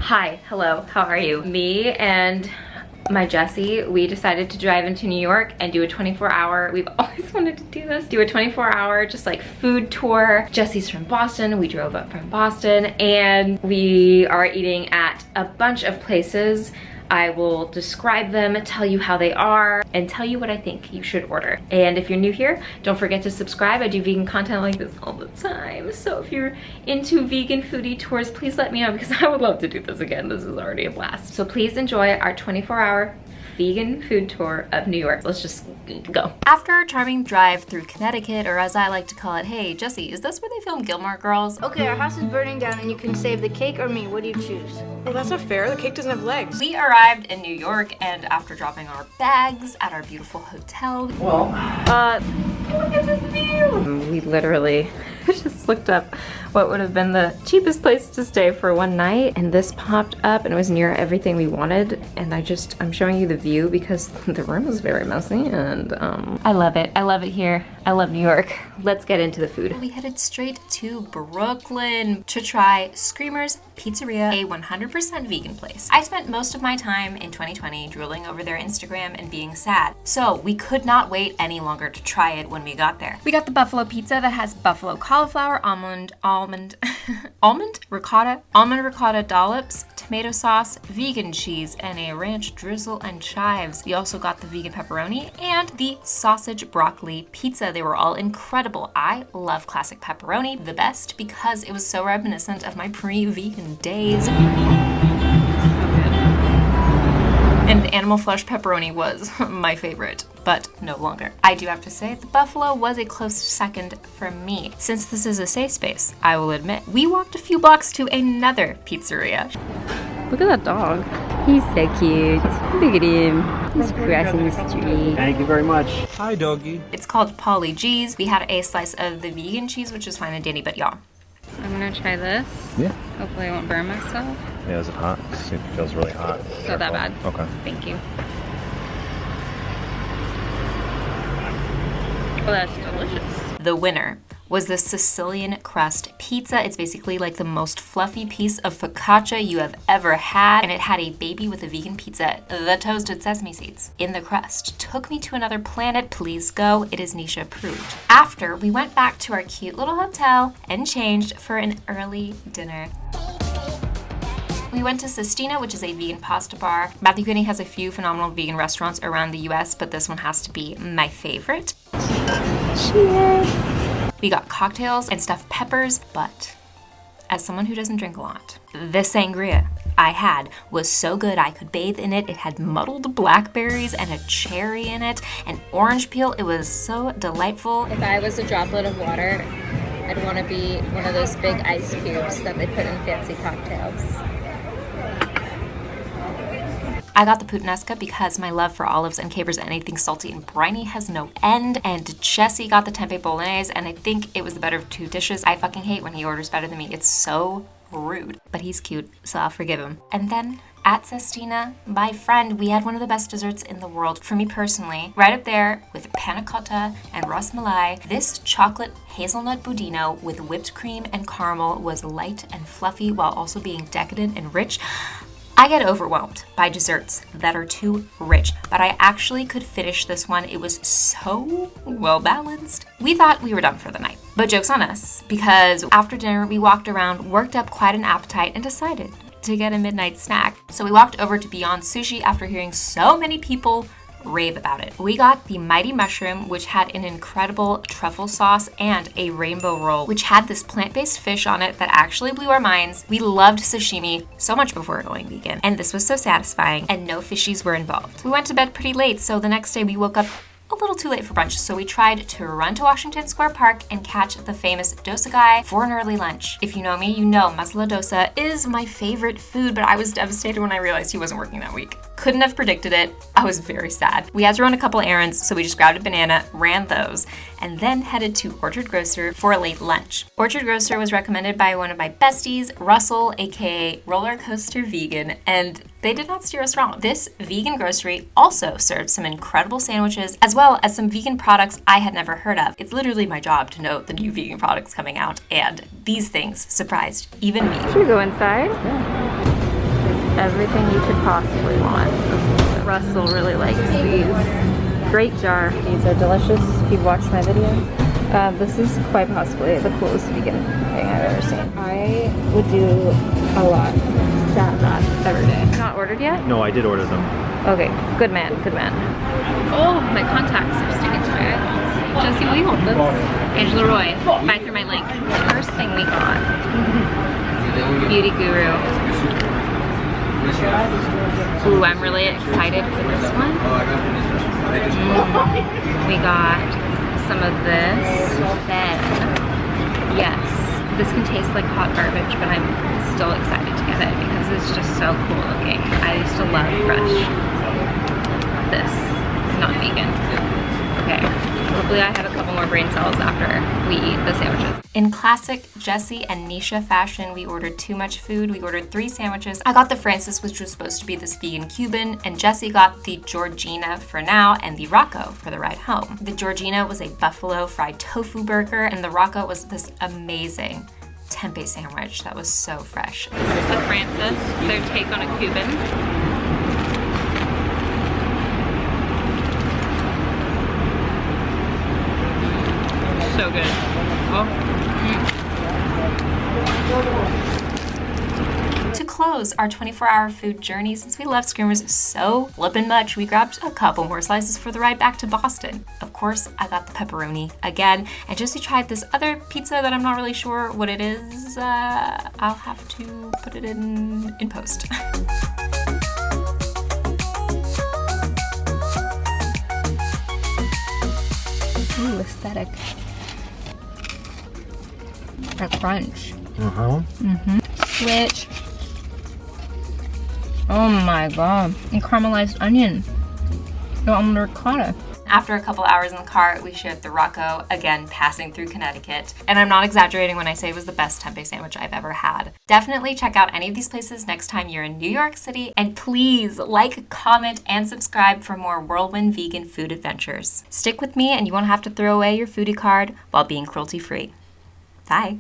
Hi, hello, how are you? Me and my Jessie, we decided to drive into New York and do a 24-hour, we've always wanted to do this, do a 24-hour just like food tour. Jessie's from Boston, we drove up from Boston, and we are eating at a bunch of places. I will describe them, tell you how they are, and tell you what I think you should order. And if you're new here, don't forget to subscribe. I do vegan content like this all the time. So if you're into vegan foodie tours, please let me know because I would love to do this again. This is already a blast. So please enjoy our 24-hour vegan food tour of New York. Let's just go. After our charming drive through Connecticut, or as I like to call it, hey, Jessie, is this where they filmed Gilmore Girls? Okay, our house is burning down and you can save the cake or me. What do you choose? Well, that's not fair. The cake doesn't have legs. We arrived in New York, and after dropping our bags at our beautiful hotel, look at this view! We literally just looked up what would have been the cheapest place to stay for one night, and this popped up and it was near everything we wanted. And I'm showing you the view because the room is very messy, and I love it. I love it here. I love New York. Let's get into the food. We headed straight to Brooklyn to try Screamer's Pizzeria, a 100% vegan place. I spent most of my time in 2020 drooling over their Instagram and being sad, so we could not wait any longer to try it when we got there. We got the buffalo pizza that has buffalo cauliflower, almond ricotta dollops, tomato sauce, vegan cheese, and a ranch drizzle and chives. We also got the vegan pepperoni and the sausage broccoli pizza. They were all incredible. I love classic pepperoni the best because it was so reminiscent of my pre-vegan days. And the animal flesh pepperoni was my favorite, but no longer. I do have to say, the buffalo was a close second for me. Since this is a safe space, I will admit, we walked a few blocks to another pizzeria. Look at that dog. He's so cute. Look at him. He's crossing the street. Thank you very much. Hi, doggy. It's called Paulie G's. We had a slice of the vegan cheese, which is fine and dandy, but y'all. I'm gonna try this. Yeah. Hopefully I won't burn myself. Yeah, is it hot? It feels really hot. Not that bad. Okay. Thank you. Oh, that's delicious. The winner was the Sicilian crust pizza. It's basically like the most fluffy piece of focaccia you have ever had, and it had a baby with a vegan pizza, the toasted sesame seeds, in the crust. Took me to another planet, please go. It is Nisha approved. After, we went back to our cute little hotel and changed for an early dinner. We went to Sestina, which is a vegan pasta bar. Matthew Kinney has a few phenomenal vegan restaurants around the US, but this one has to be my favorite. Cheers! We got cocktails and stuffed peppers, but as someone who doesn't drink a lot, the sangria I had was so good I could bathe in it. It had muddled blackberries and a cherry in it, and orange peel. It was so delightful. If I was a droplet of water, I'd want to be one of those big ice cubes that they put in fancy cocktails. I got the puttanesca because my love for olives and capers and anything salty and briny has no end. And Jesse got the tempeh bolognese, and I think it was the better of two dishes. I fucking hate when he orders better than me. It's so rude. But he's cute, so I'll forgive him. And then at Sestina, my friend, we had one of the best desserts in the world. For me personally, right up there with panna cotta and ras malai, this chocolate hazelnut budino with whipped cream and caramel was light and fluffy while also being decadent and rich. I get overwhelmed by desserts that are too rich, but I actually could finish this one. It was so well balanced. We thought we were done for the night, but joke's on us, because after dinner we walked around, worked up quite an appetite, and decided to get a midnight snack. So we walked over to Beyond Sushi after hearing so many people rave about it. We got the Mighty Mushroom, which had an incredible truffle sauce, and a rainbow roll, which had this plant-based fish on it that actually blew our minds. We loved sashimi so much before going vegan, and this was so satisfying, and no fishies were involved. We went to bed pretty late, so the next day we woke up a little too late for brunch, so we tried to run to Washington Square Park and catch the famous dosa guy for an early lunch. If you know me, you know masala dosa is my favorite food, but I was devastated when I realized he wasn't working that week. Couldn't have predicted it. I was very sad. We had to run a couple errands, so we just grabbed a banana, ran those, and then headed to Orchard Grocer for a late lunch. Orchard Grocer was recommended by one of my besties, Russell, aka Roller Coaster Vegan, and they did not steer us wrong. This vegan grocery also served some incredible sandwiches, as well as some vegan products I had never heard of. It's literally my job to know the new vegan products coming out, and these things surprised even me. Should we go inside? Yeah. everything you could possibly want. Russell really likes these. Great jar. These are delicious. If you've watched my video. This is quite possibly the coolest vegan thing I've ever seen. I would do a lot to have that every day. Not ordered yet? No, I did order them. Okay, good man, good man. Oh, my contacts are sticking to my eyeballs. Jesse, will you hold this? Angela Roy, buy through my link. The first thing we got, Beauty Guru. Ooh, I'm really excited for this one. We got some of this. Then, yes, this can taste like hot garbage, but I'm still excited to get it because it's just so cool looking. I used to love fresh. This, not vegan. Okay, hopefully I have a couple more brain cells after we eat the sandwiches. In classic Jessie and Nisha fashion, we ordered too much food. We ordered 3 sandwiches. I got the Francis, which was supposed to be this vegan Cuban, and Jessie got the Georgina for now and the Rocco for the ride home. The Georgina was a buffalo fried tofu burger, and the Rocco was this amazing tempeh sandwich that was so fresh. This is the Francis, their take on a Cuban. So good. Oh. To close our 24-hour food journey, since we love Screamers so flippin' much, we grabbed a couple more slices for the ride back to Boston. Of course, I got the pepperoni again, and just to try this other pizza that I'm not really sure what it is, I'll have to put it in post. Ooh, aesthetic. A crunch. Switch. Oh my god. And caramelized onion. No almond ricotta. After a couple hours in the car, we shared the Rocco, again passing through Connecticut. And I'm not exaggerating when I say it was the best tempeh sandwich I've ever had. Definitely check out any of these places next time you're in New York City. And please like, comment, and subscribe for more whirlwind vegan food adventures. Stick with me and you won't have to throw away your foodie card while being cruelty-free. Bye.